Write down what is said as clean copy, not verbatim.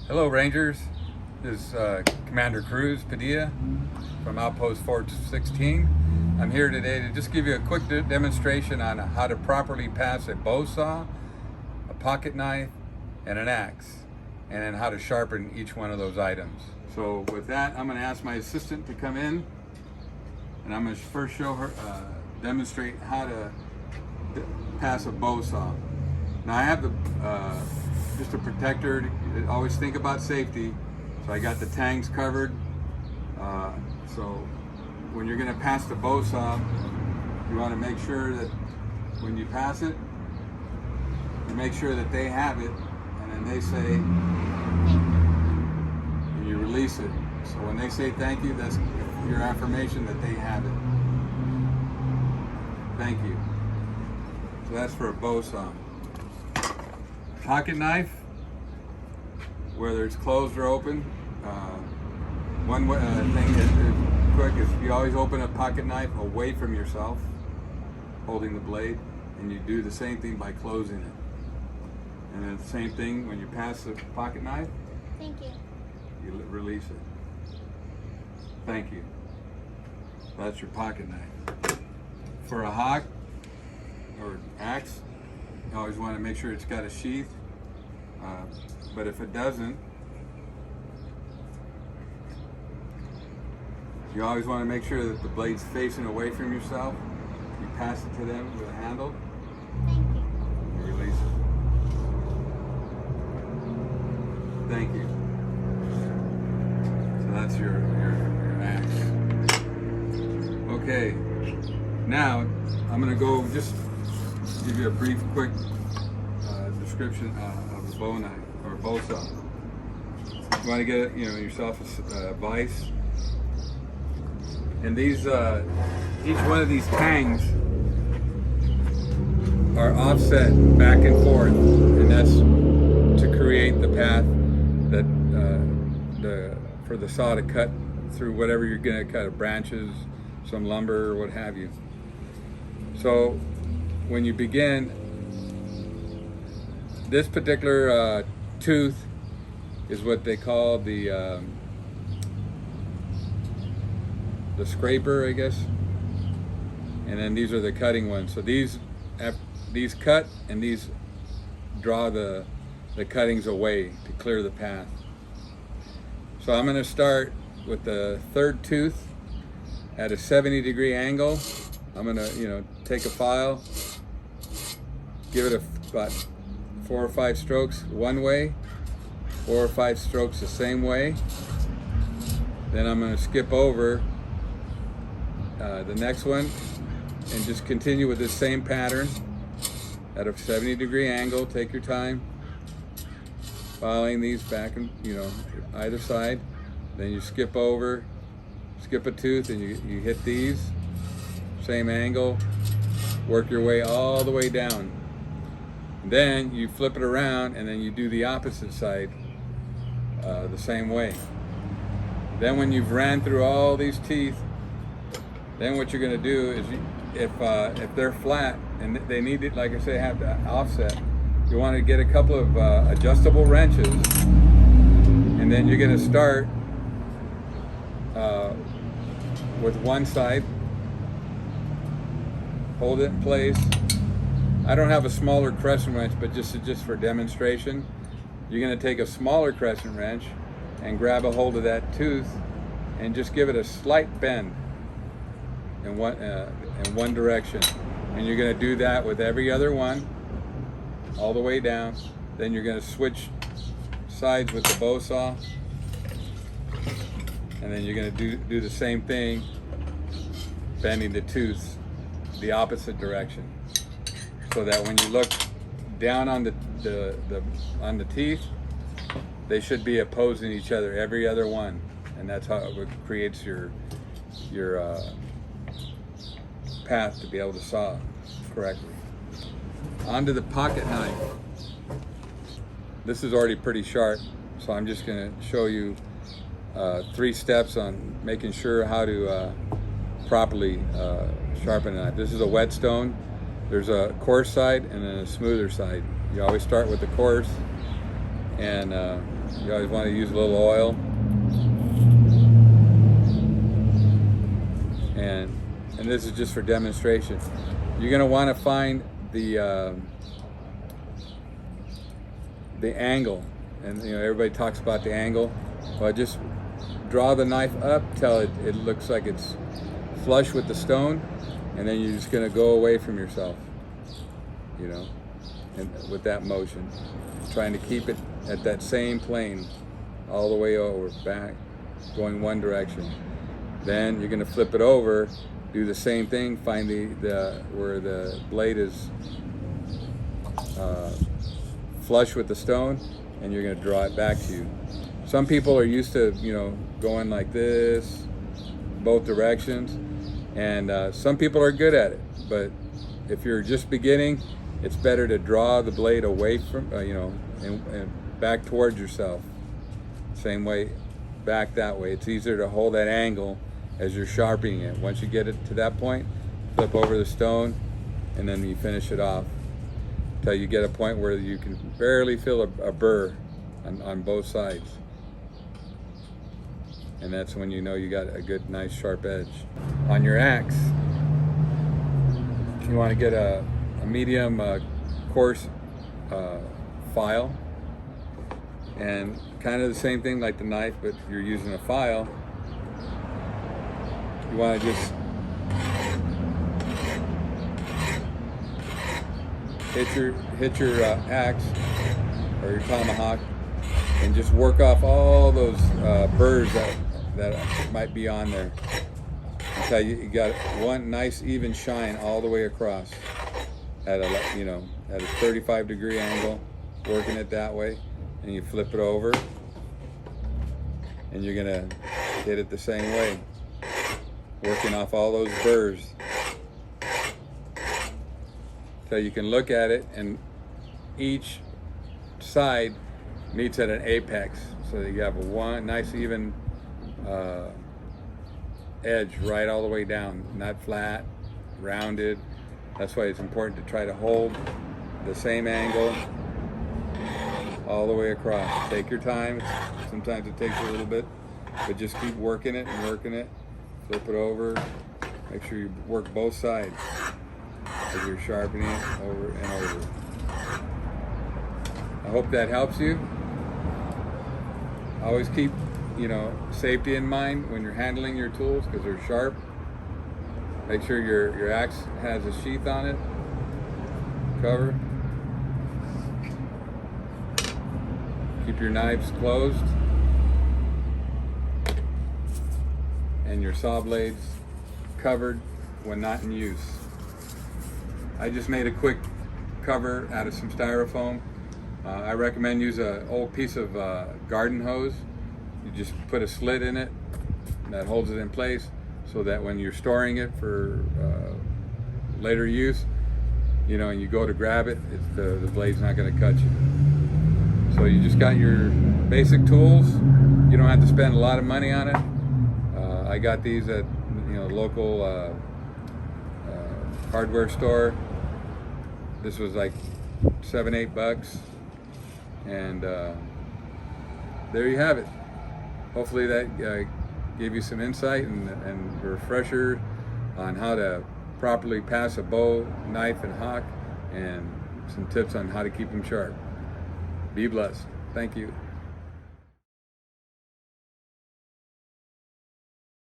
Hello Rangers, this is Commander Cruz Padilla from Outpost 416. I'm here today to just give you a quick demonstration on how to properly pass a bow saw, a pocket knife, and an axe, and then how to sharpen each one of those items. So with that, I'm going to ask my assistant to come in, and I'm going to first show her, demonstrate how to pass a bow saw. Now I have the just a protector to always think about safety. So I got the tangs covered. So when you're going to pass the bow saw, you want to make sure that when you pass it, you make sure that they have it, and then they say, and you release it. So when they say thank you, that's your affirmation that they have it. Thank you. So that's for a bow saw. Pocket knife, whether it's closed or open, one thing that is quick is you always open a pocket knife away from yourself, holding the blade, and you do the same thing by closing it. And then the same thing when you pass the pocket knife. Thank you. You release it. Thank you. That's your pocket knife. For a hawk or axe, you always want to make sure it's got a sheath. But if it doesn't, you always want to make sure that the blade's facing away from yourself. You pass it to them with a handle. Thank you. You release it. Thank you. So that's your axe. Okay. Now I'm going to go just give you a brief, quick description of a bow knife or a bow saw. You want to get yourself a vise, and these each one of these tangs are offset back and forth, and that's to create the path that for the saw to cut through whatever you're going to cut, branches, some lumber, or what have you. So when you begin, this particular tooth is what they call the scraper, I guess. And then these are the cutting ones. So these cut, and these draw the cuttings away to clear the path. So I'm going to start with the third tooth at a 70-degree angle. I'm going to take a file, give it about 4 or 5 strokes one way, 4 or 5 strokes the same way. Then I'm going to skip over the next one and just continue with this same pattern at a 70-degree angle. Take your time, filing these back and either side. Then you skip over, skip a tooth, and you hit these, same angle, work your way all the way down. Then you flip it around, and then you do the opposite side the same way. Then when you've ran through all these teeth, then what you're going to do is, if they're flat and they need it, like I say, have to offset, you want to get a couple of adjustable wrenches, and then you're going to start with one side, hold it in place. I don't have a smaller crescent wrench, but just for demonstration, you're going to take a smaller crescent wrench and grab a hold of that tooth and just give it a slight bend in one direction. And you're going to do that with every other one, all the way down. Then you're going to switch sides with the bow saw, and then you're going to do the same thing, bending the tooth the opposite direction, so that when you look down on the teeth, they should be opposing each other, every other one, and that's how it creates your path to be able to saw correctly. Onto the pocket knife. This is already pretty sharp, so I'm just going to show you 3 steps on making sure how to properly sharpen a knife. This is a whetstone. There's a coarse side and then a smoother side. You always start with the coarse, and You always want to use a little oil. And this is just for demonstration. You're going to want to find the angle, and you know everybody talks about the angle. Well, just draw the knife up till it looks like it's flush with the stone, and then you're just going to go away from yourself, you know, and with that motion, trying to keep it at that same plane all the way over, back, going one direction. Then you're going to flip it over, do the same thing, find the where the blade is flush with the stone, and you're going to draw it back to you. Some people are used to, you know, going like this, both directions, and some people are good at it. But if you're just beginning, it's better to draw the blade away from, you know, and back towards yourself. Same way, back that way. It's easier to hold that angle as you're sharpening it. Once you get it to that point, flip over the stone, and then you finish it off until you get a point where you can barely feel a burr on both sides. And that's when you know you got a good, nice, sharp edge. On your axe, you want to get a medium coarse file, and kind of the same thing like the knife, but you're using a file. You want to just hit your axe or your tomahawk, and just work off all those burrs that might be on there until you got one nice even shine all the way across at a, you know, at a 35-degree angle, working it that way, and you flip it over, and you're gonna hit it the same way, working off all those burrs so you can look at it, and each side meets at an apex, so that you have a one nice even edge right all the way down, not flat, rounded. That's why it's important to try to hold the same angle all the way across. Take your time. Sometimes it takes a little bit, but just keep working it and working it. Flip it over. Make sure you work both sides as you're sharpening it over and over. I hope that helps you. Always keep, you know, safety in mind when you're handling your tools, because they're sharp. Make sure your axe has a sheath on it, cover. Keep your knives closed, and your saw blades covered when not in use. I just made a quick cover out of some styrofoam. I recommend use an old piece of garden hose. You just put a slit in it that holds it in place, so that when you're storing it for later use, you know, and you go to grab it, the blade's not going to cut you. So you just got your basic tools. You don't have to spend a lot of money on it. I got these at, you know, local hardware store. This was like $7-8, and there you have it. Hopefully that gave you some insight and refresher on how to properly pass a bow, knife, and hawk, and some tips on how to keep them sharp. Be blessed. Thank you.